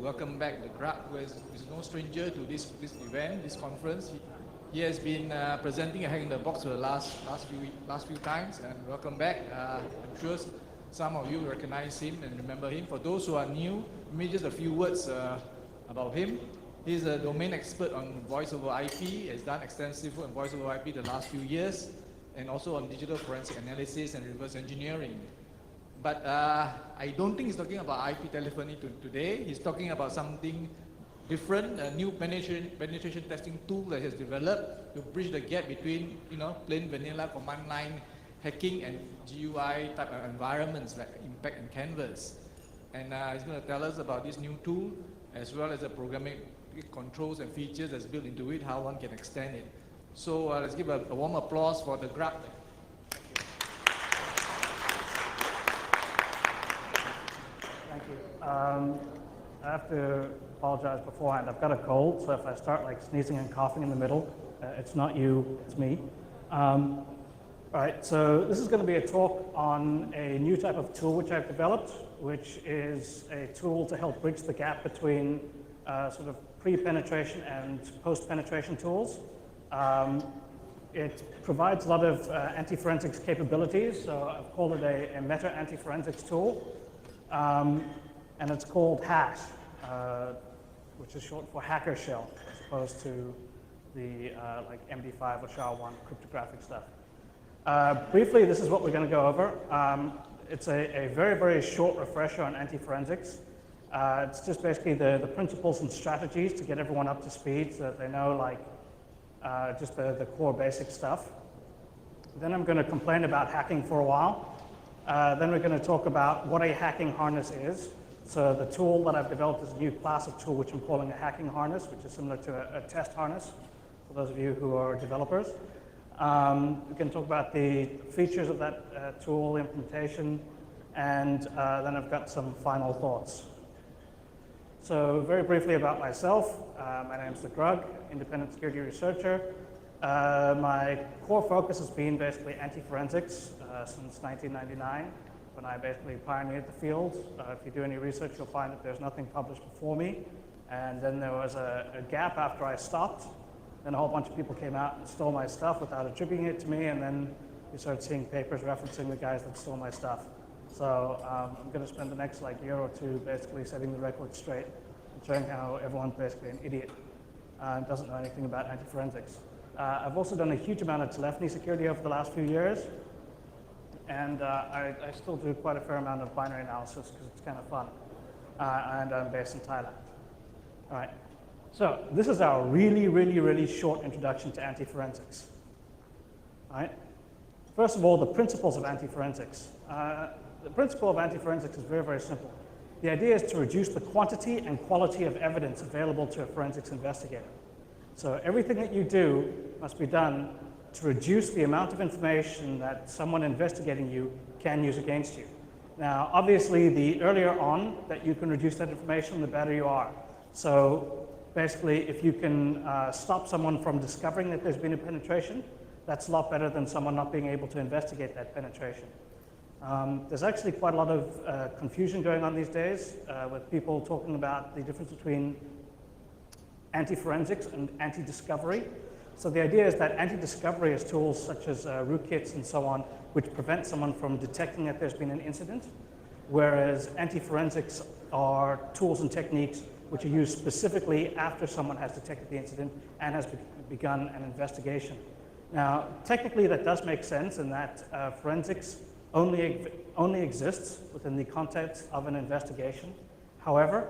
welcome back the Grugq, who is no stranger to this event, this conference. He has been presenting a Hack in the Box for the last few times, and welcome back. I'm sure some of you recognize him and remember him. For those who are new, maybe just a few words about him. He's a domain expert on voice over IP, has done extensive work on voice over IP the last few years, and also on digital forensic analysis and reverse engineering. But I don't think he's talking about IP telephony today. He's talking about something different, a new penetration testing tool that has developed to bridge the gap between plain vanilla command line hacking and GUI type of environments like Impact and Canvas. And he's going to tell us about this new tool, as well as the programming controls and features that's built into it, how one can extend it. So let's give a warm applause for the Grugq. Thank you. I have to apologize beforehand. I've got a cold, so if I start like sneezing and coughing in the middle, it's not you, it's me. All right, so this is going to be a talk on a new type of tool which I've developed, which is a tool to help bridge the gap between sort of pre-penetration and post-penetration tools. It provides a lot of anti-forensics capabilities, so I've called it a meta anti-forensics tool. And it's called Hash, which is short for hacker shell, as opposed to the like MD5 or SHA-1 cryptographic stuff. Briefly, this is what we're going to go over. It's a very, very short refresher on anti-forensics. It's just basically the principles and strategies to get everyone up to speed so that they know like just the core basic stuff. Then I'm going to complain about hacking for a while. Then we're going to talk about what a hacking harness is. So the tool that I've developed is a new class of tool which I'm calling a hacking harness, which is similar to a test harness for those of you who are developers. We can talk about the features of that tool, implementation, and then I've got some final thoughts. So very briefly about myself, my name is Grugq, independent security researcher. My core focus has been basically anti-forensics since 1999, when I basically pioneered the field. If you do any research, you'll find that there's nothing published before me. And then there was a gap after I stopped. Then a whole bunch of people came out and stole my stuff without attributing it to me, and then you start seeing papers referencing the guys that stole my stuff. So I'm going to spend the next year or two basically setting the record straight and showing how everyone's basically an idiot and doesn't know anything about anti-forensics. I've also done a huge amount of telephony security over the last few years, and I still do quite a fair amount of binary analysis because it's kind of fun, and I'm based in Thailand. All right, so this is our really, really, really short introduction to anti-forensics. All right, first of all, the principles of anti-forensics. The principle of anti-forensics is very, very simple. The idea is to reduce the quantity and quality of evidence available to a forensics investigator. So everything that you do must be done to reduce the amount of information that someone investigating you can use against you. Now, obviously, the earlier on that you can reduce that information, the better you are. So basically, if you can stop someone from discovering that there's been a penetration, that's a lot better than someone not being able to investigate that penetration. There's actually quite a lot of confusion going on these days with people talking about the difference between anti-forensics and anti-discovery. So the idea is that anti-discovery is tools such as rootkits and so on, which prevent someone from detecting that there's been an incident, whereas anti-forensics are tools and techniques which are used specifically after someone has detected the incident and has begun an investigation. Now, technically that does make sense in that forensics only exists within the context of an investigation. However,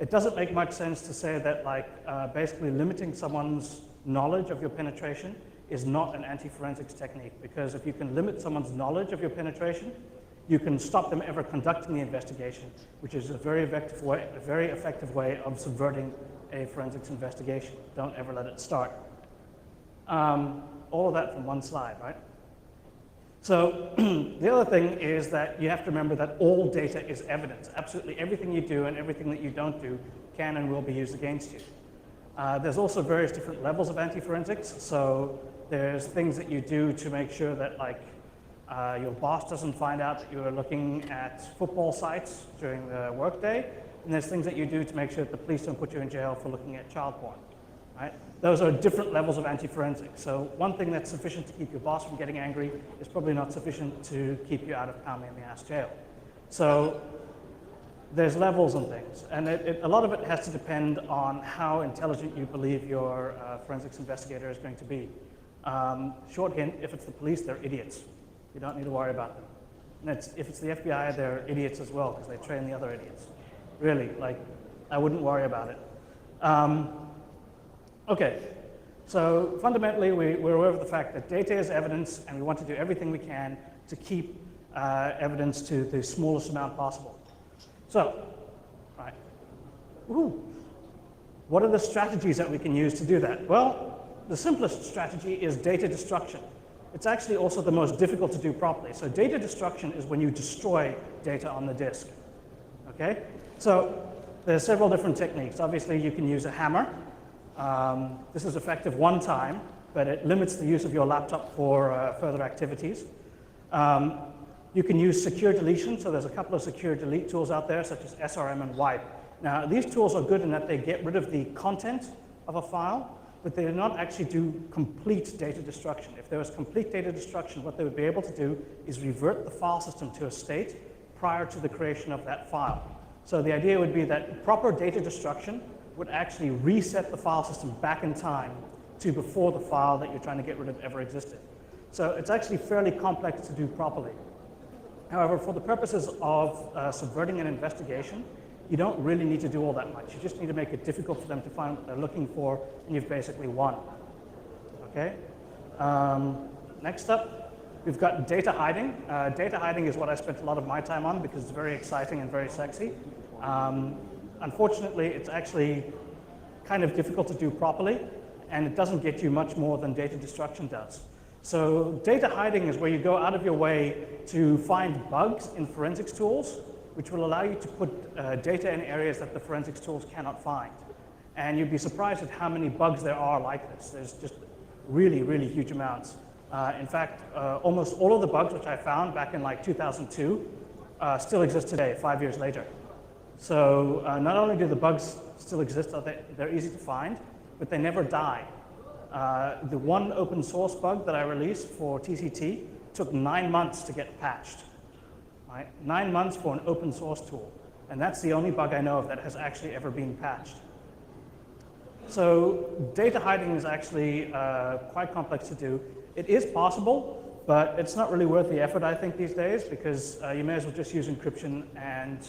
it doesn't make much sense to say that basically limiting someone's knowledge of your penetration is not an anti-forensics technique, because if you can limit someone's knowledge of your penetration, you can stop them ever conducting the investigation, which is a very effective way of subverting a forensics investigation. Don't ever let it start. All of that from one slide, right? So the other thing is that you have to remember that all data is evidence. Absolutely everything you do and everything that you don't do can and will be used against you. There's also various different levels of anti-forensics. So there's things that you do to make sure that your boss doesn't find out that you are looking at football sites during the workday. and there's things that you do to make sure that the police don't put you in jail for looking at child porn. Right? Those are different levels of anti-forensics. So one thing that's sufficient to keep your boss from getting angry is probably not sufficient to keep you out of pound me in the ass jail. So there's levels and things. And a lot of it has to depend on how intelligent you believe your forensics investigator is going to be. Short hint, if it's the police, they're idiots. You don't need to worry about them. And if it's the FBI, they're idiots as well, because they train the other idiots. Really, like, I wouldn't worry about it. Okay, so fundamentally, we're aware of the fact that data is evidence, and we want to do everything we can to keep evidence to the smallest amount possible. So, right, what are the strategies that we can use to do that? Well, the simplest strategy is data destruction. It's actually also the most difficult to do properly. So data destruction is when you destroy data on the disk, okay? So there's several different techniques. Obviously, you can use a hammer. This is effective one time, but it limits the use of your laptop for further activities. You can use secure deletion, so there's a couple of secure delete tools out there, such as SRM and wipe. Now, these tools are good in that they get rid of the content of a file, but they do not actually do complete data destruction. If there was complete data destruction, what they would be able to do is revert the file system to a state prior to the creation of that file. So the idea would be that proper data destruction would actually reset the file system back in time to before the file that you're trying to get rid of ever existed. So it's actually fairly complex to do properly. However, for the purposes of subverting an investigation, you don't really need to do all that much. You just need to make it difficult for them to find what they're looking for, and you've basically won. Okay? Next up, we've got data hiding. Data hiding is what I spent a lot of my time on because it's very exciting and very sexy. Unfortunately, it's actually kind of difficult to do properly, and it doesn't get you much more than data destruction does. So data hiding is where you go out of your way to find bugs in forensics tools, which will allow you to put data in areas that the forensics tools cannot find. And you'd be surprised at how many bugs there are like this. There's just really, really huge amounts. In fact, almost all of the bugs which I found back in like 2002 still exist today, 5 years later. So not only do the bugs still exist, they're easy to find, but they never die. The one open source bug that I released for TCT took 9 months to get patched. Right? 9 months for an open source tool. And that's the only bug I know of that has actually ever been patched. So data hiding is actually quite complex to do. It is possible, but it's not really worth the effort, I think, these days, because you may as well just use encryption and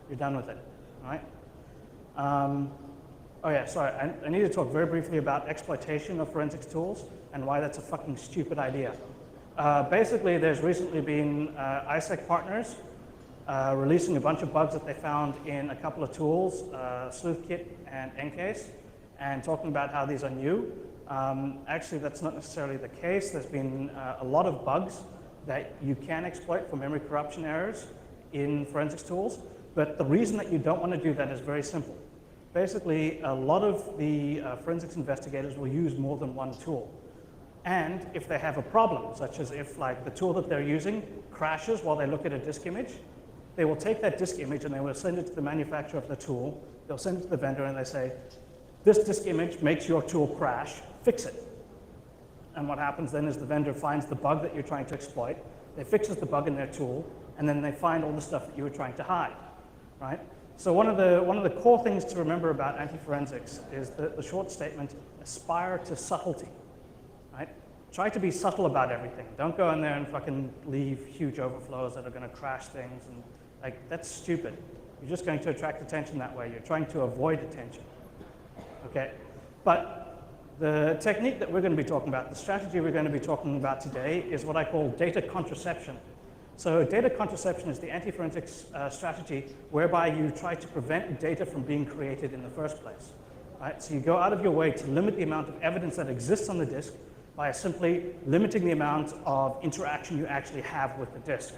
you're done with it, right? Oh yeah, sorry, I need to talk very briefly about exploitation of forensics tools and why that's a fucking stupid idea. Basically, there's recently been ISEC partners releasing a bunch of bugs that they found in a couple of tools, SleuthKit and Encase, and talking about how these are new. Actually, that's not necessarily the case. There's been a lot of bugs that you can exploit for memory corruption errors in forensics tools, but the reason that you don't want to do that is very simple. Basically, a lot of the forensics investigators will use more than one tool. And if they have a problem, such as if like the tool that they're using crashes while they look at a disk image, they will take that disk image and they will send it to the manufacturer of the tool. They'll send it to the vendor and they say, this disk image makes your tool crash, fix it. And what happens then is the vendor finds the bug that you're trying to exploit, they fixes the bug in their tool, and then they find all the stuff that you were trying to hide, right? So one of the core things to remember about anti-forensics is the short statement, aspire to subtlety, right? Try to be subtle about everything. Don't go in there and fucking leave huge overflows that are gonna crash things, and like, that's stupid. You're just going to attract attention that way. You're trying to avoid attention, okay? But the technique that we're gonna be talking about, the strategy we're gonna be talking about today is what I call data contraception. So data contraception is the anti-forensics strategy whereby you try to prevent data from being created in the first place. Right? So you go out of your way to limit the amount of evidence that exists on the disk by simply limiting the amount of interaction you actually have with the disk.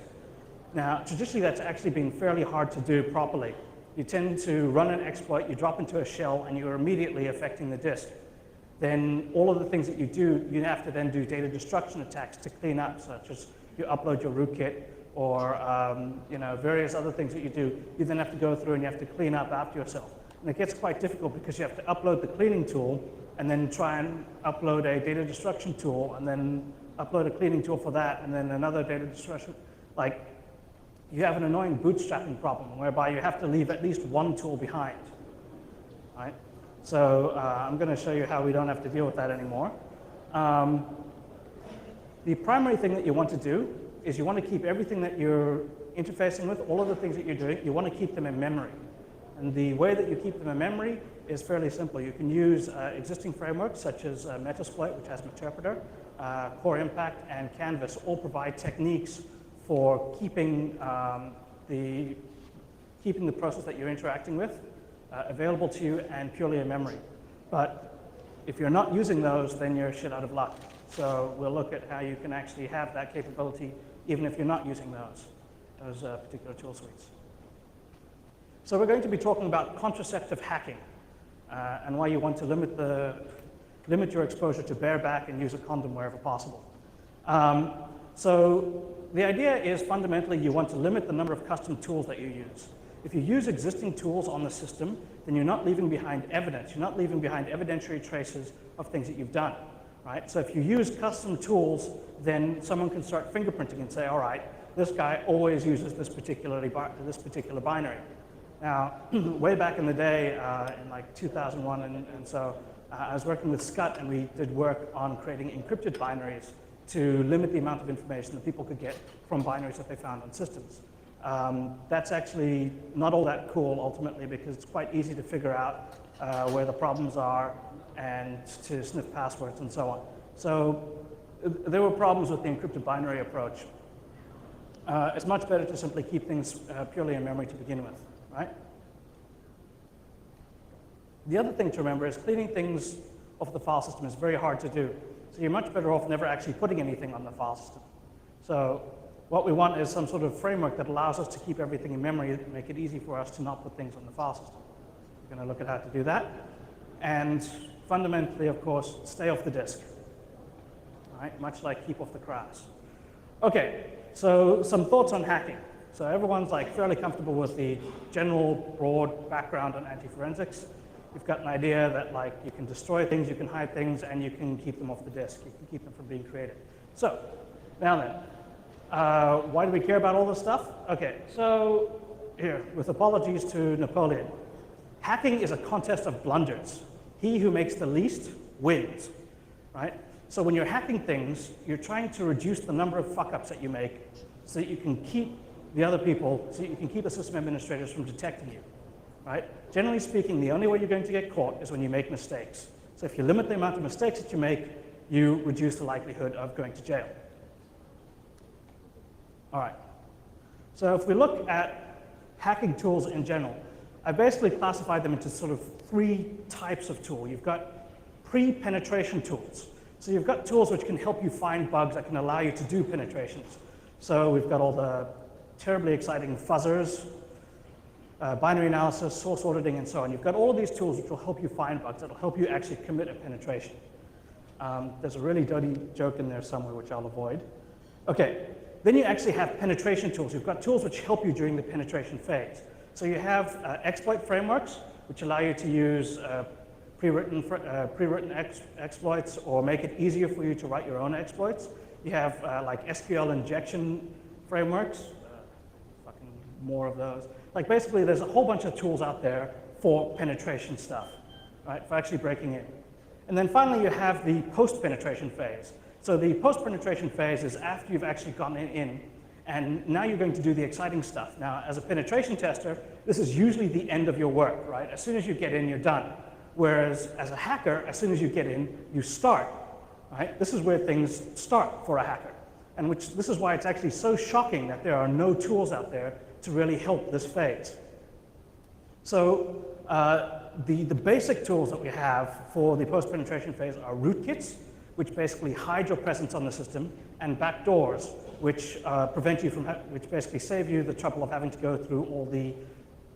Now, traditionally, that's actually been fairly hard to do properly. You tend to run an exploit, you drop into a shell, and you're immediately affecting the disk. Then all of the things that you do, you have to then do data destruction attacks to clean up, such as you upload your rootkit, or various other things that you do, you then have to go through and you have to clean up after yourself. And it gets quite difficult because you have to upload the cleaning tool and then try and upload a data destruction tool and then upload a cleaning tool for that and then another data destruction. Like, you have an annoying bootstrapping problem whereby you have to leave at least one tool behind, right? So I'm going to show you how we don't have to deal with that anymore. The primary thing that you want to do is you want to keep everything that you're interfacing with, all of the things that you're doing, you want to keep them in memory. And the way that you keep them in memory is fairly simple. You can use existing frameworks such as Metasploit, which has Meterpreter, Core Impact, and Canvas all provide techniques for keeping the process that you're interacting with available to you and purely in memory. But if you're not using those, then you're shit out of luck. So we'll look at how you can actually have that capability even if you're not using those particular tool suites. So we're going to be talking about contraceptive hacking and why you want to limit your exposure to bareback and use a condom wherever possible. So the idea is fundamentally you want to limit the number of custom tools that you use. If you use existing tools on the system, then you're not leaving behind evidence. You're not leaving behind evidentiary traces of things that you've done, right? So if you use custom tools, then someone can start fingerprinting and say, all right, this guy always uses this particular binary. Now, way back in the day, in like 2001 and so, I was working with Grugq and we did work on creating encrypted binaries to limit the amount of information that people could get from binaries that they found on systems. That's actually not all that cool ultimately because it's quite easy to figure out where the problems are and to sniff passwords and so on. So there were problems with the encrypted binary approach. It's much better to simply keep things purely in memory to begin with, right? The other thing to remember is cleaning things off the file system is very hard to do. So you're much better off never actually putting anything on the file system. So what we want is some sort of framework that allows us to keep everything in memory and make it easy for us to not put things on the file system. We're going to look at how to do that. And fundamentally, of course, stay off the disk, right? Much like keep off the crash. Okay, so some thoughts on hacking. So everyone's like fairly comfortable with the general broad background on anti-forensics. You've got an idea that like you can destroy things, you can hide things, and you can keep them off the disk. You can keep them from being created. So now then, why do we care about all this stuff? Okay, so here, with apologies to Napoleon, hacking is a contest of blunders. He who makes the least wins, right? So when you're hacking things, you're trying to reduce the number of fuck-ups that you make so that you can keep the other people, so you can keep the system administrators from detecting you, right? Generally speaking, the only way you're going to get caught is when you make mistakes. So if you limit the amount of mistakes that you make, you reduce the likelihood of going to jail. All right. So if we look at hacking tools in general, I basically classified them into sort of three types of tool. You've got pre-penetration tools. So you've got tools which can help you find bugs that can allow you to do penetrations. So we've got all the terribly exciting fuzzers, binary analysis, source auditing, and so on. You've got all of these tools which will help you find bugs, that will help you actually commit a penetration. There's a really dirty joke in there somewhere which I'll avoid. Okay, then you actually have penetration tools. You've got tools which help you during the penetration phase. So you have exploit frameworks, which allow you to use pre-written exploits or make it easier for you to write your own exploits. You have like SQL injection frameworks, fucking more of those. Like basically there's a whole bunch of tools out there for penetration stuff, right, for actually breaking in. And then finally you have the post-penetration phase. So the post-penetration phase is after you've actually gotten in, and now you're going to do the exciting stuff. Now, as a penetration tester, this is usually the end of your work, right? As soon as you get in, you're done. Whereas as a hacker, as soon as you get in, you start, right? This is where things start for a hacker. And this is why it's actually so shocking that there are no tools out there to really help this phase. So the basic tools that we have for the post-penetration phase are rootkits, which basically hide your presence on the system, and backdoors, which prevent you from, which basically save you the trouble of having to go through all the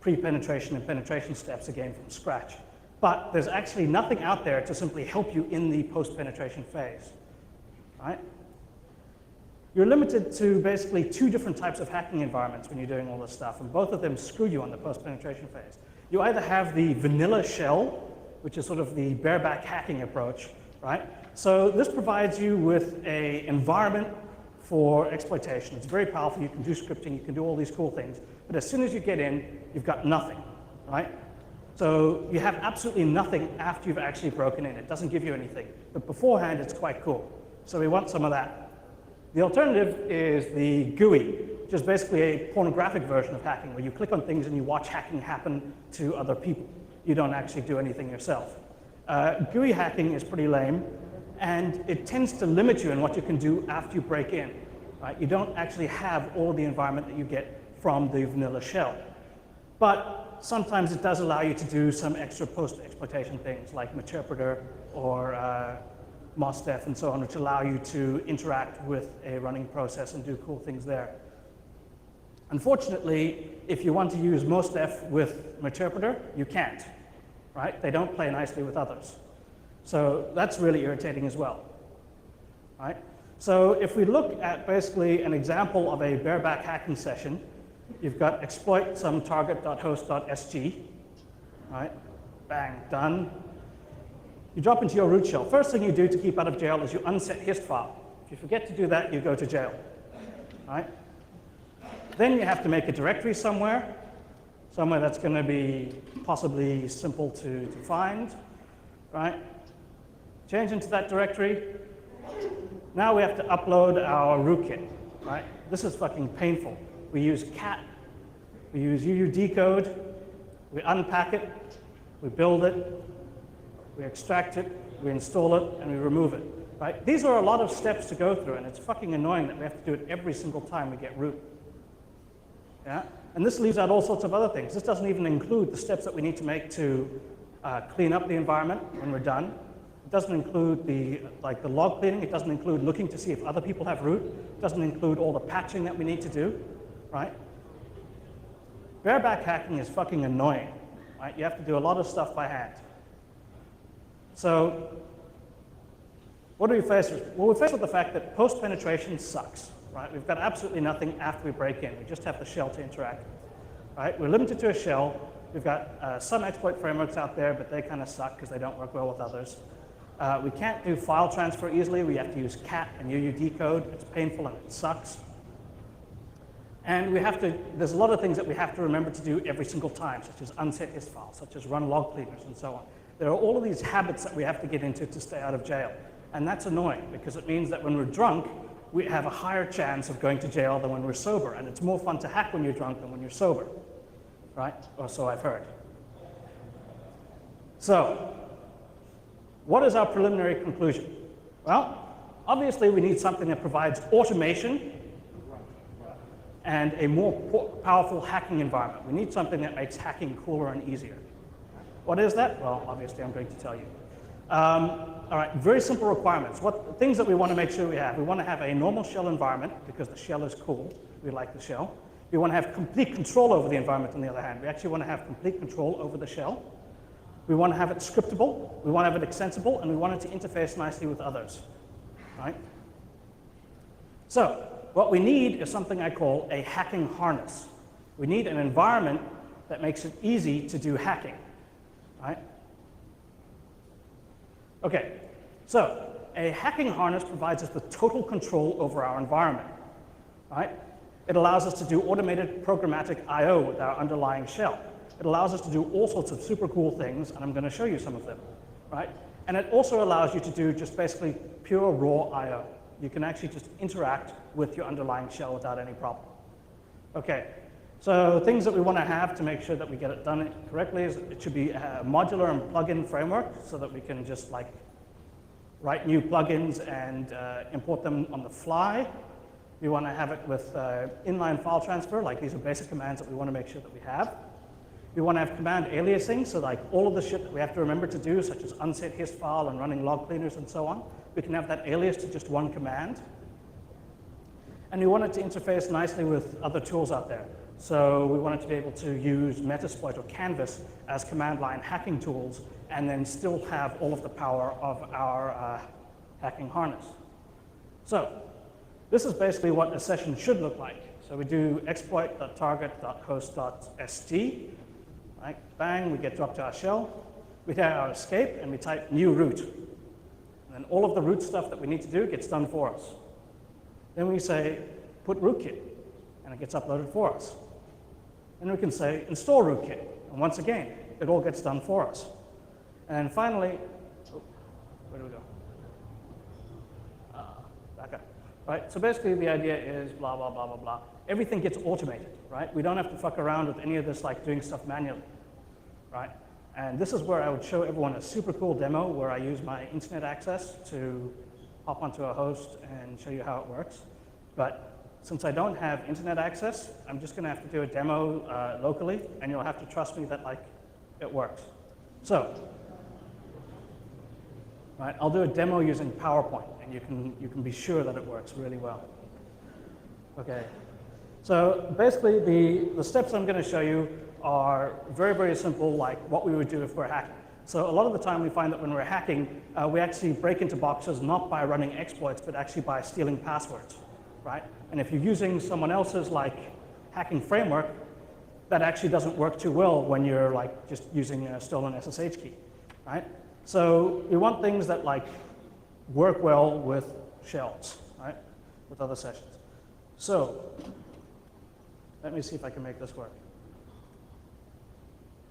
pre-penetration and penetration steps again from scratch. But there's actually nothing out there to simply help you in the post-penetration phase, right? You're limited to basically 2 different types of hacking environments when you're doing all this stuff, and both of them screw you on the post-penetration phase. You either have the vanilla shell, which is sort of the bareback hacking approach, right? So this provides you with an environment for exploitation. It's very powerful. You can do scripting. You can do all these cool things. But as soon as you get in, you've got nothing, right? So you have absolutely nothing after you've actually broken in. It doesn't give you anything. But beforehand, it's quite cool. So we want some of that. The alternative is the GUI, which is basically a pornographic version of hacking, where you click on things and you watch hacking happen to other people. You don't actually do anything yourself. GUI hacking is pretty lame, and it tends to limit you in what you can do after you break in. Right? You don't actually have all the environment that you get from the vanilla shell. But sometimes it does allow you to do some extra post-exploitation things like Meterpreter or MOSDEF and so on, which allow you to interact with a running process and do cool things there. Unfortunately, if you want to use MOSDEF with Meterpreter, you can't, right? They don't play nicely with others. So that's really irritating as well, right? So if we look at basically an example of a bareback hacking session, you've got exploit some target.host.sg, right? Bang, done. You drop into your root shell. First thing you do to keep out of jail is you unset hist file. If you forget to do that, you go to jail, right? Then you have to make a directory somewhere that's going to be possibly simple to find, right? Change into that directory. Now we have to upload our rootkit, right? This is fucking painful. We use cat, we use UUDcode, we unpack it, we build it, we extract it, we install it, and we remove it, right? These are a lot of steps to go through, and it's fucking annoying that we have to do it every single time we get root. Yeah? And this leaves out all sorts of other things. This doesn't even include the steps that we need to make to clean up the environment when we're done. It doesn't include the log cleaning. It doesn't include looking to see if other people have root. It doesn't include all the patching that we need to do, right? Bareback hacking is fucking annoying, right? You have to do a lot of stuff by hand. So what do we face with? Well, we're faced with the fact that post-penetration sucks, right? We've got absolutely nothing after we break in. We just have the shell to interact with, right? We're limited to a shell. We've got some exploit frameworks out there, but they kind of suck because they don't work well with others. We can't do file transfer easily. We have to use cat and UUDcode. It's painful and it sucks. And there's a lot of things that we have to remember to do every single time, such as unset hist files, such as run log cleaners, and so on. There are all of these habits that we have to get into to stay out of jail. And that's annoying because it means that when we're drunk, we have a higher chance of going to jail than when we're sober. And it's more fun to hack when you're drunk than when you're sober, right? Or so I've heard. So, what is our preliminary conclusion? Well, obviously we need something that provides automation and a more powerful hacking environment. We need something that makes hacking cooler and easier. What is that? Well, obviously I'm going to tell you. All right, very simple requirements. Things that we want to make sure we have. We want to have a normal shell environment because the shell is cool. We like the shell. We want to have complete control over the environment on the other hand. We actually want to have complete control over the shell. We want to have it scriptable. We want to have it extensible, and we want it to interface nicely with others, right? So what we need is something I call a hacking harness. We need an environment that makes it easy to do hacking, right? Okay, so a hacking harness provides us with total control over our environment, right? It allows us to do automated programmatic I/O with our underlying shell. It allows us to do all sorts of super cool things, and I'm going to show you some of them, right? And it also allows you to do just basically pure raw I/O. You can actually just interact with your underlying shell without any problem. Okay, so things that we want to have to make sure that we get it done correctly is it should be a modular and plugin framework so that we can just like write new plugins and import them on the fly. We want to have it with inline file transfer, like these are basic commands that we want to make sure that we have. We want to have command aliasing, so like all of the shit that we have to remember to do, such as unset hist file and running log cleaners and so on, we can have that alias to just one command. And we want it to interface nicely with other tools out there. So we want it to be able to use Metasploit or Canvas as command line hacking tools and then still have all of the power of our hacking harness. So This is basically what a session should look like. So we do exploit.target.host.st, right? Bang, we get dropped to our shell. We hit our escape and we type new root. And then all of the root stuff that we need to do gets done for us. Then we say put rootkit, and it gets uploaded for us. Then we can say install rootkit, and once again, it all gets done for us. And finally, oh, where do we go? Back up. Right, so basically the idea is blah, blah, blah, blah, blah. Everything gets automated, right? We don't have to fuck around with any of this like doing stuff manually, right? And this is where I would show everyone a super cool demo where I use my internet access to hop onto a host and show you how it works. But since I don't have internet access, I'm just gonna have to do a demo locally, and you'll have to trust me that like it works. So, right, I'll do a demo using PowerPoint, and you can be sure that it works really well. Okay, so basically the steps I'm going to show you are very, very simple, like what we would do if we're hacking. So a lot of the time we find that when we're hacking, we actually break into boxes not by running exploits, but actually by stealing passwords, right? And if you're using someone else's like hacking framework, that actually doesn't work too well when you're like just using a stolen SSH key, right? So we want things that like work well with shells, right? With other sessions. So let me see if I can make this work.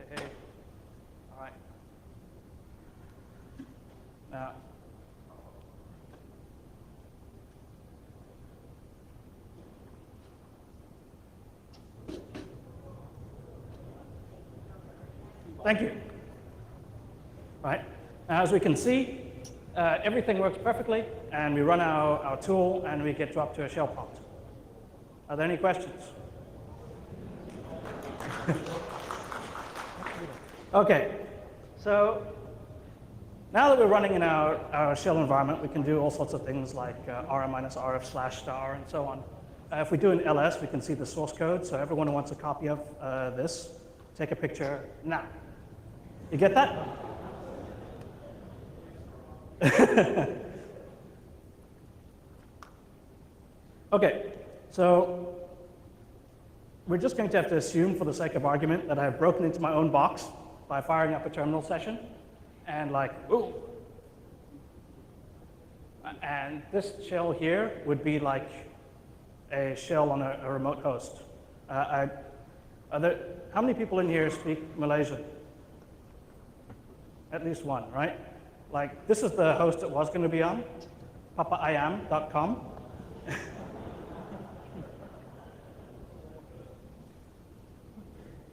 Hey. All right. Now, thank you. Right. Now, as we can see, everything works perfectly, and we run our tool, and we get dropped to a shell prompt. Are there any questions? Okay, so now that we're running in our shell environment, we can do all sorts of things like rm-rf/star and so on. If we do an ls, we can see the source code, so everyone who wants a copy of this, take a picture now. You get that? Okay, so we're just going to have to assume, for the sake of argument, that I've broken into my own box by firing up a terminal session, and like, ooh. And this shell here would be like a shell on a remote host. How many people in here speak Malaysian? At least one, right? Like, this is the host it was going to be on, papaayam.com.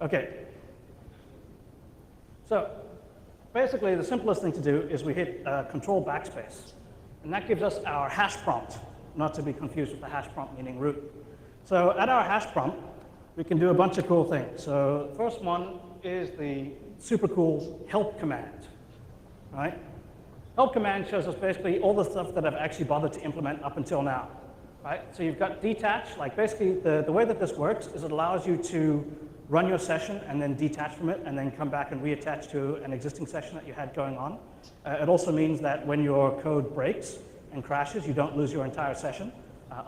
Okay. So, basically, the simplest thing to do is we hit Control backspace. And that gives us our hash prompt, not to be confused with the hash prompt meaning root. So, at our hash prompt, we can do a bunch of cool things. So, the first one is the super cool help command, right? Help command shows us basically all the stuff that I've actually bothered to implement up until now, right? So you've got detach, like basically the way that this works is it allows you to run your session and then detach from it and then come back and reattach to an existing session that you had going on. It also means that when your code breaks and crashes, you don't lose your entire session.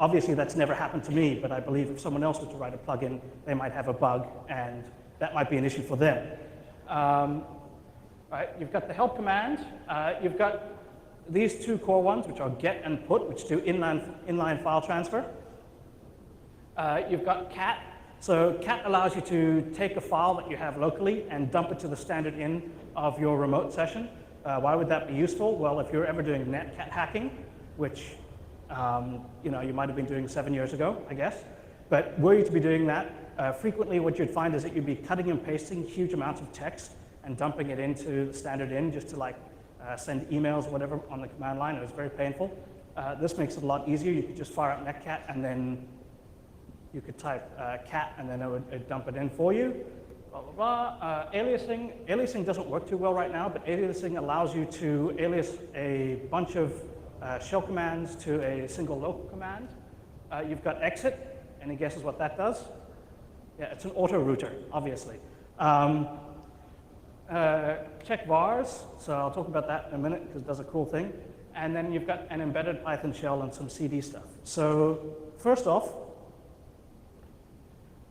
Obviously that's never happened to me, but I believe if someone else were to write a plugin, they might have a bug and that might be an issue for them. Right, you've got the help command. You've got these two core ones, which are get and put, which do inline file transfer. You've got cat. So cat allows you to take a file that you have locally and dump it to the standard in of your remote session. Why would that be useful? Well, if you're ever doing netcat hacking, which you know, you might have been doing 7 years ago, I guess. But were you to be doing that, frequently what you'd find is that you'd be cutting and pasting huge amounts of text and dumping it into the standard in just to like send emails or whatever on the command line. It was very painful. This makes it a lot easier. You could just fire up netcat and then you could type cat and then it would dump it in for you. Blah, blah, blah. Aliasing doesn't work too well right now, but aliasing allows you to alias a bunch of shell commands to a single local command. You've got exit. Any guesses what that does? Yeah, it's an auto router, obviously. Check vars, so I'll talk about that in a minute because it does a cool thing. and then you've got an embedded Python shell and some CD stuff. So first off,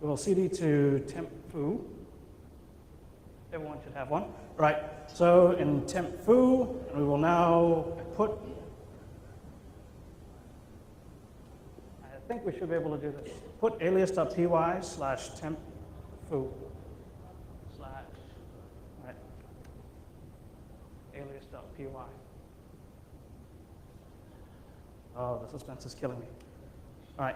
we'll CD to temp foo. Everyone should have one. Right, so in temp foo, we will now put, I think we should be able to do this, put alias.py slash temp foo slash, right, alias.py. Oh, the suspense is killing me. All right.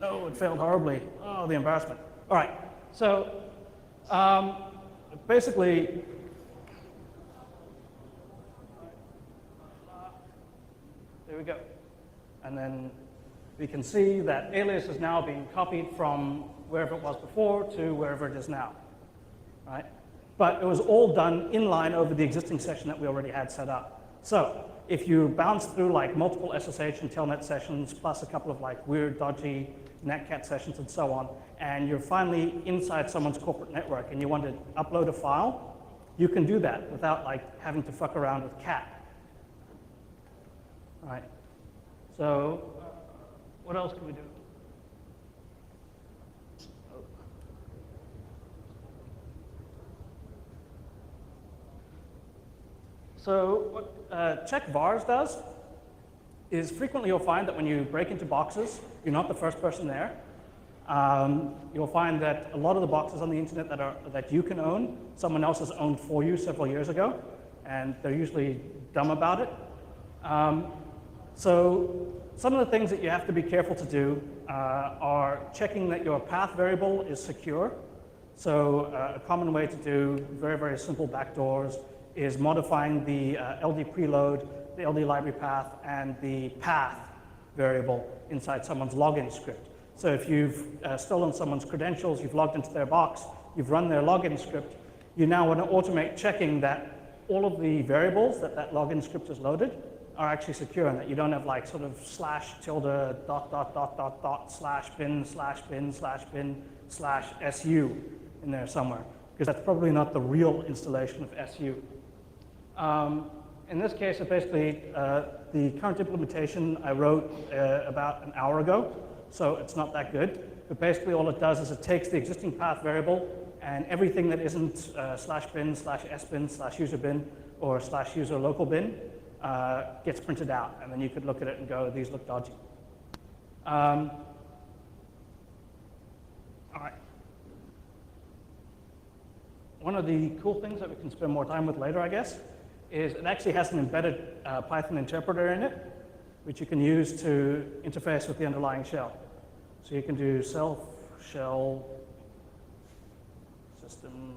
No, it failed horribly. Oh, the embarrassment. All right, so basically, there we go. And then we can see that alias is now being copied from wherever it was before to wherever it is now, right? But it was all done inline over the existing session that we already had set up. So if you bounce through like multiple SSH and Telnet sessions, plus a couple of like weird, dodgy netcat sessions and so on, and you're finally inside someone's corporate network and you want to upload a file, you can do that without like having to fuck around with cat. All right. So what else can we do? So what check vars does is frequently you'll find that when you break into boxes, you're not the first person there. You'll find that a lot of the boxes on the internet that you can own, someone else has owned for you several years ago, and they're usually dumb about it. So some of the things that you have to be careful to do are checking that your path variable is secure. So a common way to do very, very simple backdoors is modifying the LD preload, the LD library path, and the path variable inside someone's login script. So if you've stolen someone's credentials, you've logged into their box, you've run their login script, you now want to automate checking that all of the variables that that login script is loaded are actually secure, and that you don't have like sort of slash tilde dot dot dot dot dot slash bin slash bin slash bin slash su in there somewhere, because that's probably not the real installation of su. In this case, it basically, the current implementation I wrote about an hour ago, so it's not that good. But basically all it does is it takes the existing path variable and everything that isn't slash bin slash sbin slash user bin or slash user local bin gets printed out. And then you could look at it and go, these look dodgy. All right. One of the cool things that we can spend more time with later, I guess, is it actually has an embedded Python interpreter in it, which you can use to interface with the underlying shell. So you can do self, shell, system.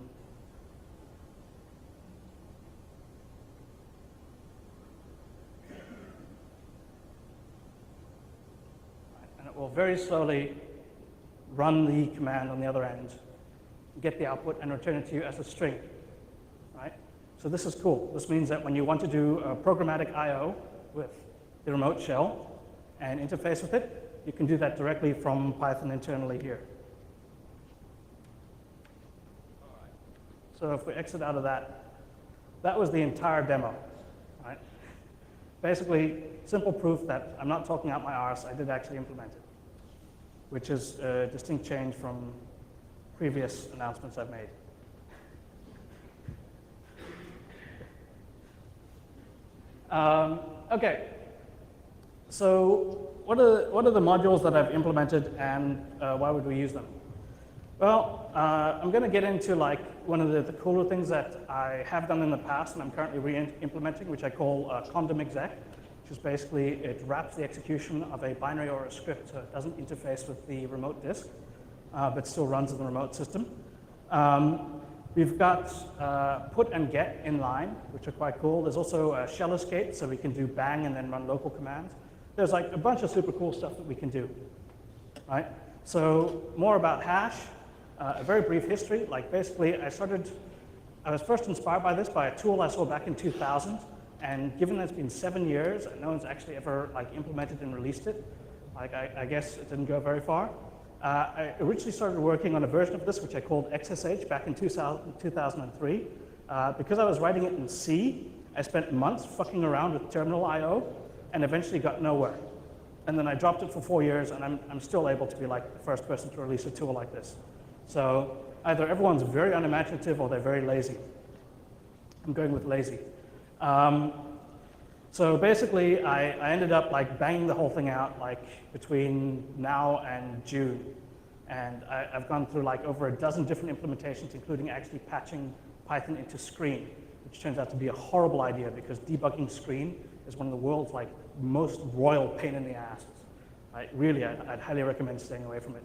And it will very slowly run the command on the other end, get the output, and return it to you as a string. Right? So this is cool. This means that when you want to do programmatic I/O with the remote shell and interface with it, you can do that directly from Python internally here. So if we exit out of that, that was the entire demo. Right? Basically, simple proof that I'm not talking out my arse, I did actually implement it, which is a distinct change from previous announcements I've made. Okay, so what are the modules that I've implemented, and why would we use them? Well, I'm going to get into like one of the cooler things that I have done in the past and I'm currently re-implementing, which I call condom exec, which is basically it wraps the execution of a binary or a script so it doesn't interface with the remote disk, but still runs in the remote system. We've got put and get inline, which are quite cool. There's also shell escape, so we can do bang and then run local commands. There's like a bunch of super cool stuff that we can do, right? So more about hash, a very brief history. Like basically, I was first inspired by this by a tool I saw back in 2000, and given that it's been 7 years and no one's actually ever like implemented and released it, like I guess it didn't go very far. I originally started working on a version of this, which I called XSH back in 2003. Because I was writing it in C, I spent months fucking around with terminal I/O and eventually got nowhere. And then I dropped it for 4 years, and I'm still able to be like the first person to release a tool like this. So either everyone's very unimaginative or they're very lazy. I'm going with lazy. So basically, I ended up like banging the whole thing out like between now and June. And I've gone through like over a dozen different implementations, including actually patching Python into Screen, which turns out to be a horrible idea because debugging Screen is one of the world's like most royal pain in the asses. Really, I'd highly recommend staying away from it.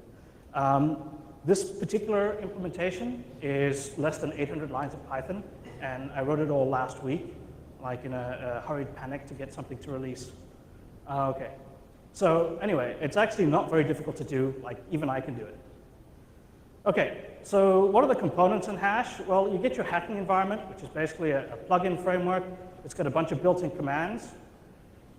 This particular implementation is less than 800 lines of Python, and I wrote it all last week, like in a hurried panic to get something to release. Okay. So anyway, it's actually not very difficult to do, like even I can do it. Okay, so what are the components in Hash? Well, you get your hacking environment, which is basically a plugin framework. It's got a bunch of built-in commands.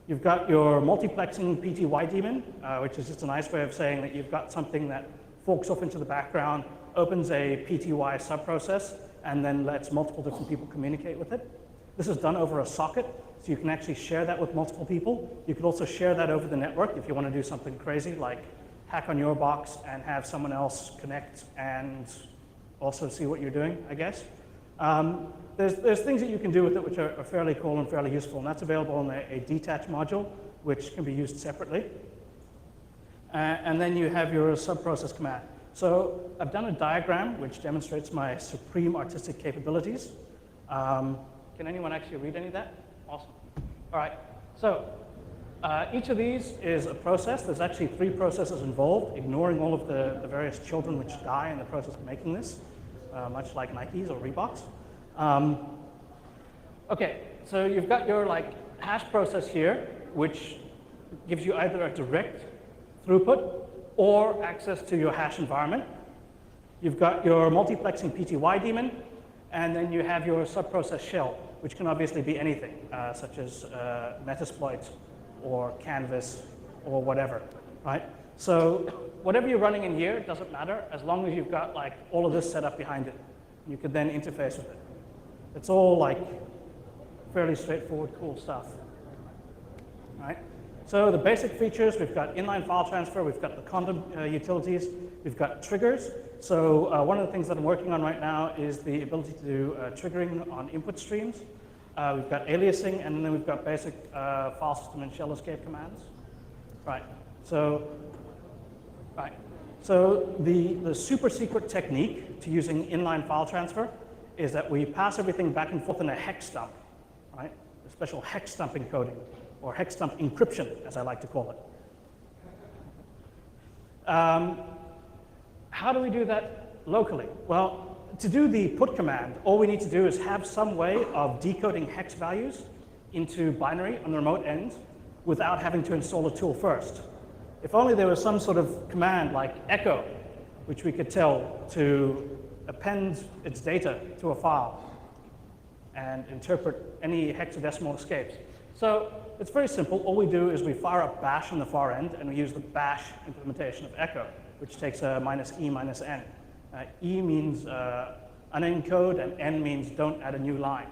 You've got your multiplexing PTY daemon, which is just a nice way of saying that you've got something that forks off into the background, opens a PTY subprocess, and then lets multiple different people communicate with it. This is done over a socket, so you can actually share that with multiple people. You could also share that over the network if you want to do something crazy, like hack on your box and have someone else connect and also see what you're doing, I guess. There's things that you can do with it which are fairly cool and fairly useful, and that's available in a detach module, which can be used separately. And then you have your subprocess command. So I've done a diagram which demonstrates my supreme artistic capabilities. Can anyone actually read any of that? Awesome. All right. So each of these is a process. There's actually 3 processes involved, ignoring all of the various children which die in the process of making this, much like Nikes or Reeboks. Okay, so you've got your like hash process here, which gives you either a direct throughput or access to your hash environment. You've got your multiplexing PTY daemon, and then you have your subprocess shell, which can obviously be anything, such as Metasploit or Canvas or whatever, right? So whatever you're running in here, it doesn't matter, as long as you've got like all of this set up behind it. You could then interface with it. It's all like fairly straightforward, cool stuff, right? So the basic features, we've got inline file transfer, we've got the condom utilities, we've got triggers. So one of the things that I'm working on right now is the ability to do triggering on input streams. We've got aliasing, and then we've got basic file system and shell escape commands. Right. So the super secret technique to using inline file transfer is that we pass everything back and forth in a hex dump, right? A special hex dump encoding, or hex dump encryption, as I like to call it. How do we do that locally? Well, to do the put command, all we need to do is have some way of decoding hex values into binary on the remote end without having to install a tool first. If only there was some sort of command like echo, which we could tell to append its data to a file and interpret any hexadecimal escapes. So it's very simple. All we do is we fire up bash on the far end, and we use the bash implementation of echo, which takes a -e -n. E means unencode, and N means don't add a new line,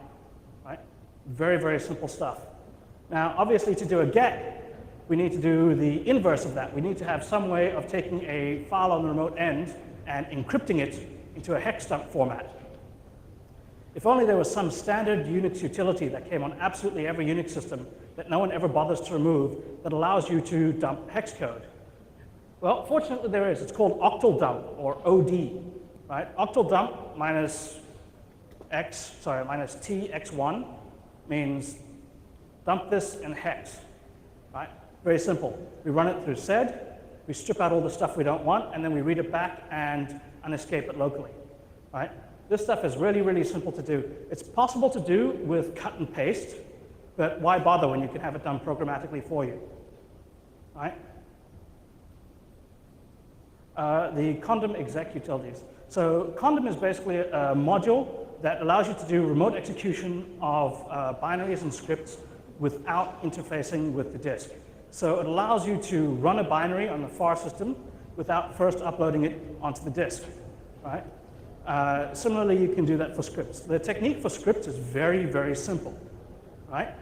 right? Very, very simple stuff. Now, obviously, to do a get, we need to do the inverse of that. We need to have some way of taking a file on the remote end and encrypting it into a hex dump format. If only there was some standard Unix utility that came on absolutely every Unix system that no one ever bothers to remove that allows you to dump hex code. Well, fortunately there is. It's called octal dump, or OD, right? Octal dump minus tx1 means dump this in hex, right? Very simple. We run it through sed, we strip out all the stuff we don't want, and then we read it back and unescape it locally, right? This stuff is really, really simple to do. It's possible to do with cut and paste, but why bother when you can have it done programmatically for you, right? The condom exec utilities. So condom is basically a module that allows you to do remote execution of binaries and scripts without interfacing with the disk. So it allows you to run a binary on the far system without first uploading it onto the disk, right? Similarly, you can do that for scripts. The technique for scripts is very, very simple. right?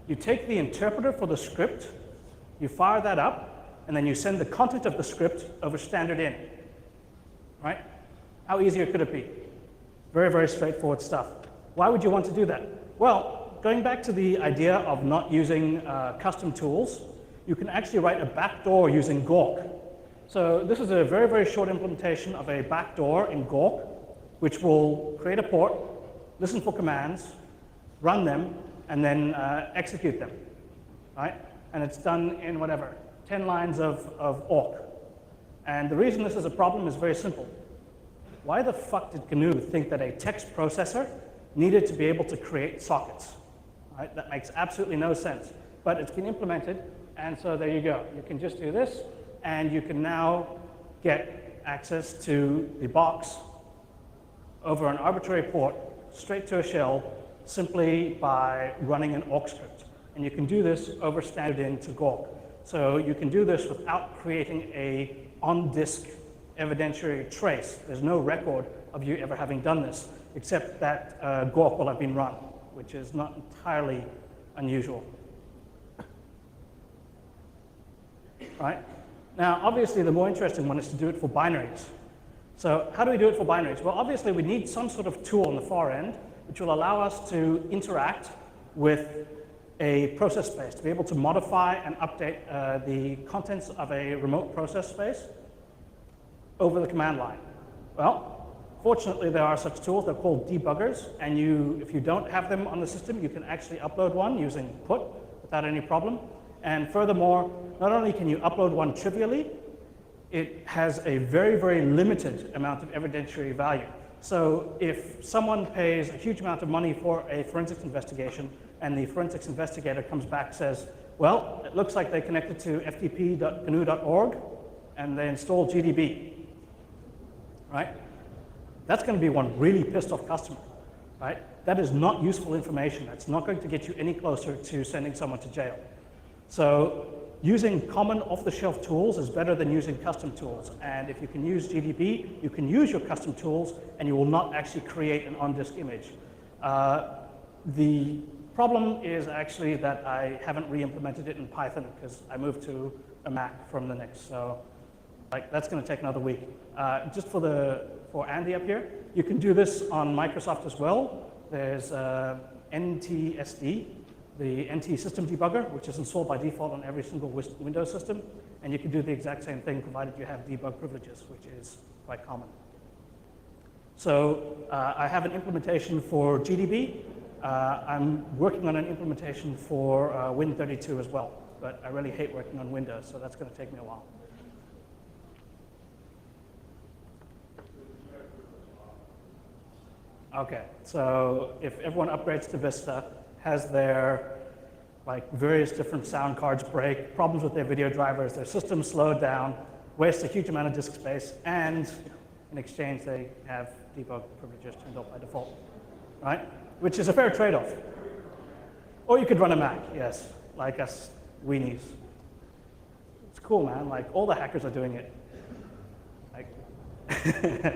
You take the interpreter for the script, you fire that up, and then you send the content of the script over standard in, right? How easier could it be? Very, very straightforward stuff. Why would you want to do that? Well, going back to the idea of not using custom tools, you can actually write a backdoor using Grugq. So this is a very, very short implementation of a backdoor in Grugq, which will create a port, listen for commands, run them, and then execute them, right? And it's done in whatever, 10 lines of awk. And the reason this is a problem is very simple. Why the fuck did GNU think that a text processor needed to be able to create sockets? Right? That makes absolutely no sense. But it's been implemented, and so there you go. You can just do this, and you can now get access to the box over an arbitrary port, straight to a shell, simply by running an awk script. And you can do this over standard into Grugq. So you can do this without creating a on-disk evidentiary trace. There's no record of you ever having done this, except that Grugq will have been run, which is not entirely unusual. Right? Now, obviously, the more interesting one is to do it for binaries. So how do we do it for binaries? Well, obviously, we need some sort of tool on the far end which will allow us to interact with a process space, to be able to modify and update the contents of a remote process space over the command line. Well, fortunately, there are such tools. They're called debuggers, and if you don't have them on the system, you can actually upload one using put without any problem. And furthermore, not only can you upload one trivially, it has a very, very limited amount of evidentiary value. So if someone pays a huge amount of money for a forensics investigation, and the forensics investigator comes back and says, well, it looks like they connected to ftp.gnu.org, and they installed GDB, right? That's going to be one really pissed off customer, right? That is not useful information. That's not going to get you any closer to sending someone to jail. So using common off-the-shelf tools is better than using custom tools. And if you can use GDB, you can use your custom tools, and you will not actually create an on-disk image. The problem is actually that I haven't re-implemented it in Python because I moved to a Mac from Linux. So that's going to take another week. Just for Andy up here, you can do this on Microsoft as well. There's NTSD, the NT system debugger, which is installed by default on every single Windows system. And you can do the exact same thing provided you have debug privileges, which is quite common. So I have an implementation for GDB. I'm working on an implementation for Win32 as well, but I really hate working on Windows, so that's going to take me a while. Okay, so if everyone upgrades to Vista, has their various different sound cards break, problems with their video drivers, their system slowed down, waste a huge amount of disk space, and in exchange they have debug privileges turned off by default, right? Which is a fair trade-off. Or you could run a Mac, yes, like us weenies. It's cool, man. All the hackers are doing it.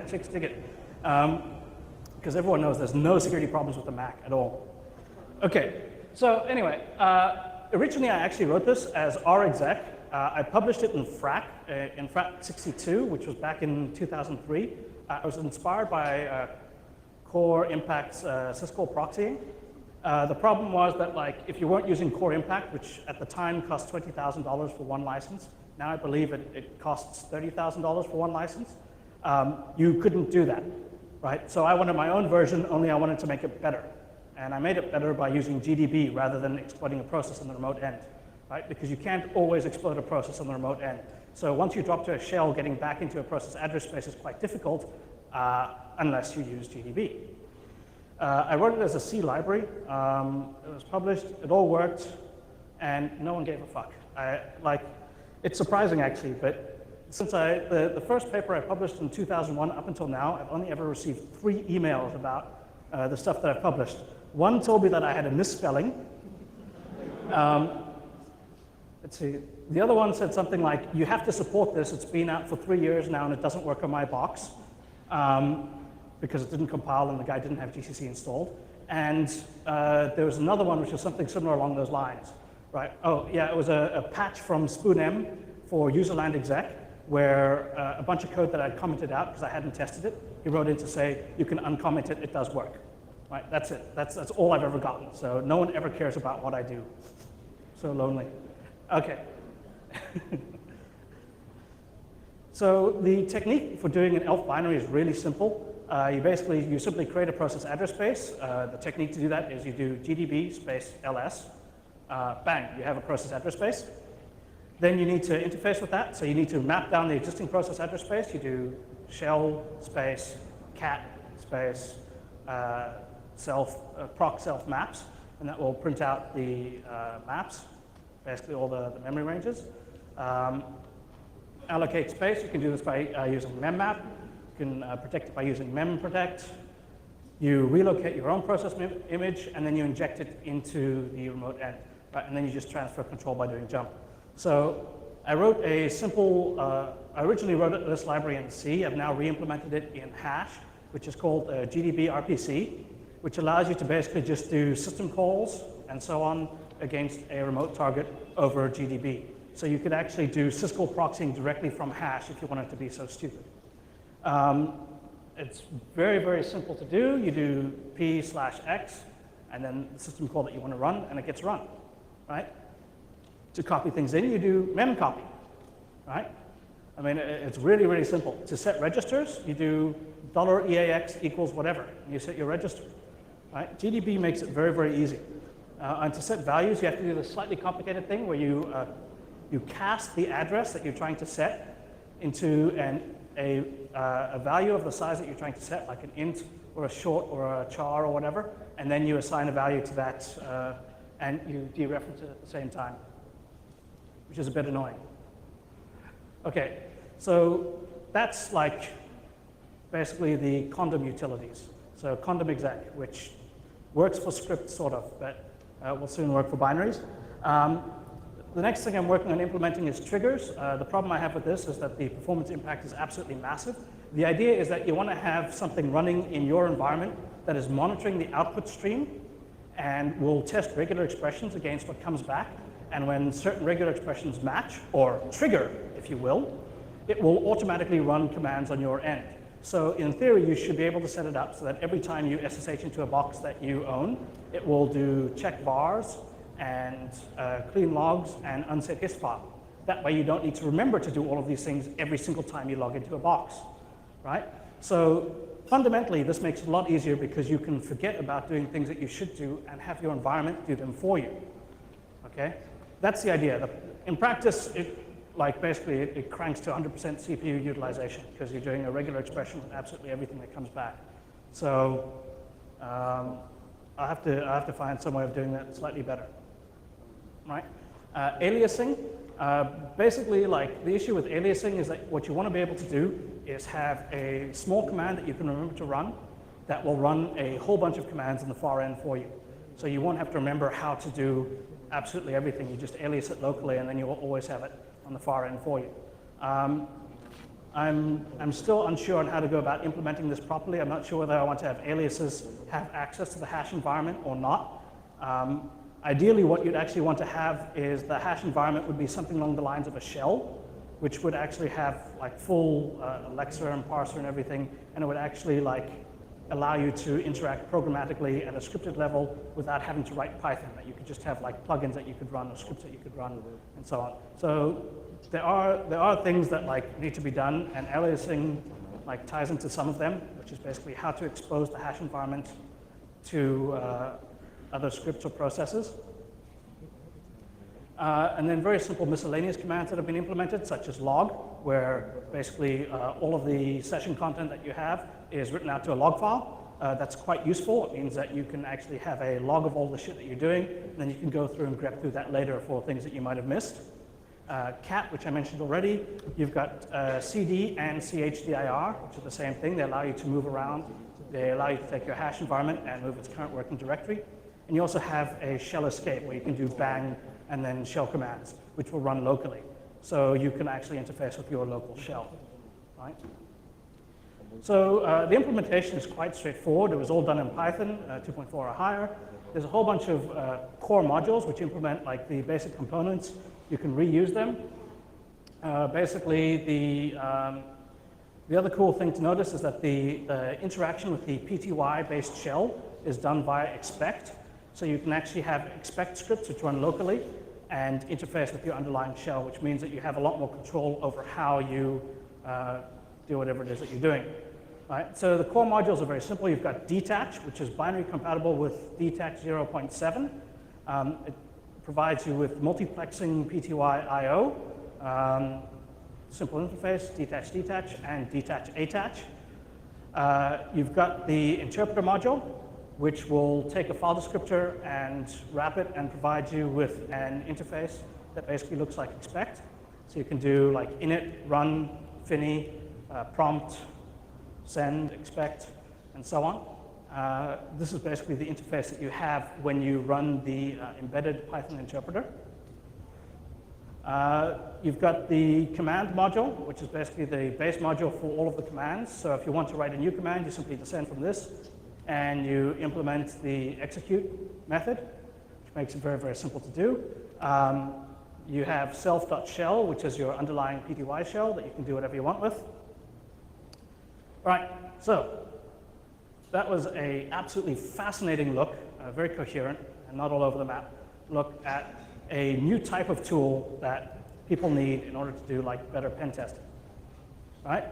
Chicks dig it. Because everyone knows there's no security problems with the Mac at all. Okay, so anyway, originally I actually wrote this as rexec. I published it in FRAC 62, which was back in 2003. I was inspired by Core Impact's syscall proxying. The problem was that if you weren't using Core Impact, which at the time cost $20,000 for one license, now I believe it costs $30,000 for one license, you couldn't do that, right? So I wanted my own version, only I wanted to make it better. And I made it better by using GDB rather than exploiting a process on the remote end, right? Because you can't always exploit a process on the remote end. So once you drop to a shell, getting back into a process address space is quite difficult unless you use GDB. I wrote it as a C library. It was published, it all worked, and no one gave a fuck. It's surprising actually, but since the first paper I published in 2001 up until now, I've only ever received 3 emails about the stuff that I've published. One told me that I had a misspelling. Let's see. The other one said something like, you have to support this. It's been out for 3 years now and it doesn't work on my box. because it didn't compile and the guy didn't have GCC installed. And there was another one which was something similar along those lines, right? Oh, yeah, it was a patch from SpoonM for userland exec, where a bunch of code that I'd commented out because I hadn't tested it, he wrote in to say, you can uncomment it, it does work. Right, that's it. That's all I've ever gotten. So no one ever cares about what I do. So lonely. Okay. So the technique for doing an ELF binary is really simple. You simply create a process address space. The technique to do that is you do gdb space ls. Bang, you have a process address space. Then you need to interface with that. So you need to map down the existing process address space. You do shell space cat space proc self maps, and that will print out the maps, basically all the memory ranges. Allocate space, you can do this by using memmap. You can protect it by using memprotect. You relocate your own process image, and then you inject it into the remote end, right? And then you just transfer control by doing jump. So I wrote a simple, I originally wrote this library in C. I've now re-implemented it in hash, which is called GDB RPC, which allows you to basically just do system calls and so on against a remote target over GDB. So you could actually do syscall proxying directly from hash if you wanted to be so stupid. It's very, very simple to do. You do p/x, and then the system call that you want to run, and it gets run, right? To copy things in, you do memcopy, right? I mean, it's really, really simple. To set registers, you do $EAX equals whatever, and you set your register, right? GDB makes it very, very easy. And to set values, you have to do this slightly complicated thing where you cast the address that you're trying to set into a value of the size that you're trying to set, like an int or a short or a char or whatever, and then you assign a value to that, and you dereference it at the same time, which is a bit annoying. Okay, so that's like basically the condom utilities. So condom exec, which works for scripts sort of, but will soon work for binaries. The next thing I'm working on implementing is triggers. The problem I have with this is that the performance impact is absolutely massive. The idea is that you want to have something running in your environment that is monitoring the output stream and will test regular expressions against what comes back. And when certain regular expressions match, or trigger, if you will, it will automatically run commands on your end. So in theory, you should be able to set it up so that every time you SSH into a box that you own, it will do check vars and clean logs and unset hist file. That way you don't need to remember to do all of these things every single time you log into a box, right? So fundamentally, this makes it a lot easier because you can forget about doing things that you should do and have your environment do them for you, okay? That's the idea. In practice, basically it cranks to 100% CPU utilization because you're doing a regular expression with absolutely everything that comes back. So I'll have to find some way of doing that slightly better, right? Aliasing, basically the issue with aliasing is that what you want to be able to do is have a small command that you can remember to run that will run a whole bunch of commands in the far end for you. So you won't have to remember how to do absolutely everything. You just alias it locally, and then you will always have it on the far end for you. I'm still unsure on how to go about implementing this properly. I'm not sure whether I want to have aliases have access to the hash environment or not. Ideally, what you'd actually want to have is the hash environment would be something along the lines of a shell, which would actually have full Alexa and parser and everything, and it would actually allow you to interact programmatically at a scripted level without having to write Python. That you could just have plugins that you could run or scripts that you could run and so on. So there are things that need to be done, and aliasing ties into some of them, which is basically how to expose the hash environment to other scripts or processes. And then very simple miscellaneous commands that have been implemented, such as log, where basically all of the session content that you have is written out to a log file. That's quite useful. It means that you can actually have a log of all the shit that you're doing, and then you can go through and grep through that later for things that you might have missed. Cat, which I mentioned already, you've got CD and CHDIR, which are the same thing. They allow you to move around. They allow you to take your hash environment and move its current working directory. And you also have a shell escape, where you can do bang and then shell commands, which will run locally. So you can actually interface with your local shell, right? So the implementation is quite straightforward. It was all done in Python 2.4 or higher. There's a whole bunch of core modules which implement like the basic components. You can reuse them. Basically, the other cool thing to notice is that the interaction with the PTY-based shell is done via expect. So you can actually have expect scripts which run locally and interface with your underlying shell, which means that you have a lot more control over how you do whatever it is that you're doing. Right? So the core modules are very simple. You've got detach, which is binary compatible with detach 0.7. It provides you with multiplexing PTY I/O, simple interface, detach, and detach attach. You've got the interpreter module, which will take a file descriptor and wrap it and provide you with an interface that basically looks like expect. So you can do like init, run, fini, prompt, send, expect, and so on. This is basically the interface that you have when you run the embedded Python interpreter. You've got the command module, which is basically the base module for all of the commands. So if you want to write a new command, you simply descend from this, and you implement the execute method, which makes it very, very simple to do. You have self.shell, which is your underlying PTY shell that you can do whatever you want with. Right, so that was an absolutely fascinating look, very coherent and not all over the map, look at a new type of tool that people need in order to do like better pen testing. Right?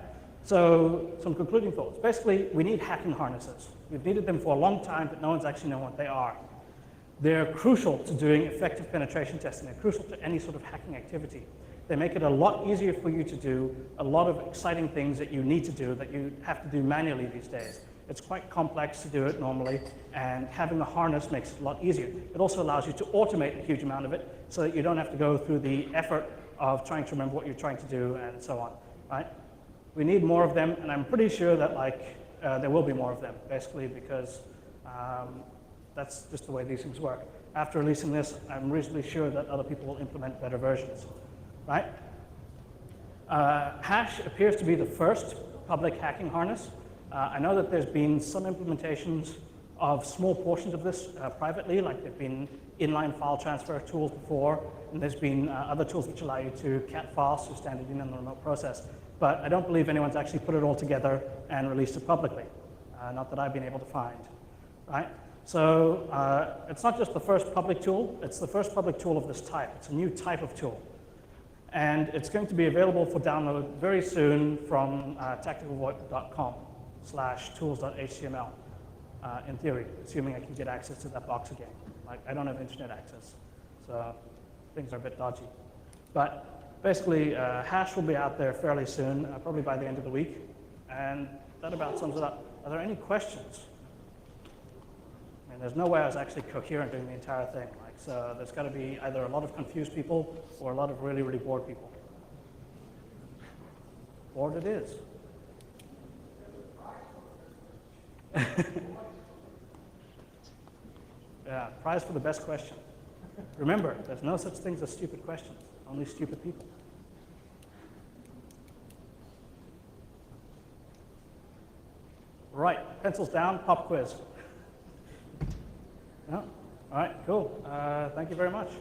So some concluding thoughts. Basically, we need hacking harnesses. We've needed them for a long time, but no one's actually known what they are. They're crucial to doing effective penetration testing. They're crucial to any sort of hacking activity. They make it a lot easier for you to do a lot of exciting things that you need to do that you have to do manually these days. It's quite complex to do it normally, and having a harness makes it a lot easier. It also allows you to automate a huge amount of it so that you don't have to go through the effort of trying to remember what you're trying to do and so on, right? We need more of them, and I'm pretty sure that like there will be more of them, basically because that's just the way these things work. After releasing this, I'm reasonably sure that other people will implement better versions, right? Hash appears to be the first public hacking harness. I know that there's been some implementations of small portions of this privately, like there've been inline file transfer tools before, and there's been other tools which allow you to cat files through standard in and the remote process. But I don't believe anyone's actually put it all together and released it publicly, not that I've been able to find, right? So it's not just the first public tool, it's the first public tool of this type. It's a new type of tool. And it's going to be available for download very soon from tacticalvoip.com/tools.html, in theory, assuming I can get access to that box again. Like, I don't have internet access, so things are a bit dodgy. But basically, hash will be out there fairly soon, probably by the end of the week. And that about sums it up. Are there any questions? I mean, there's no way I was actually coherent during the entire thing. Like, so there's got to be either a lot of confused people or a lot of really, really bored people. Bored it is. Yeah, prize for the best question. Remember, there's no such things as stupid questions, only stupid people. Right, pencils down, pop quiz. Yeah. All right, cool. Thank you very much.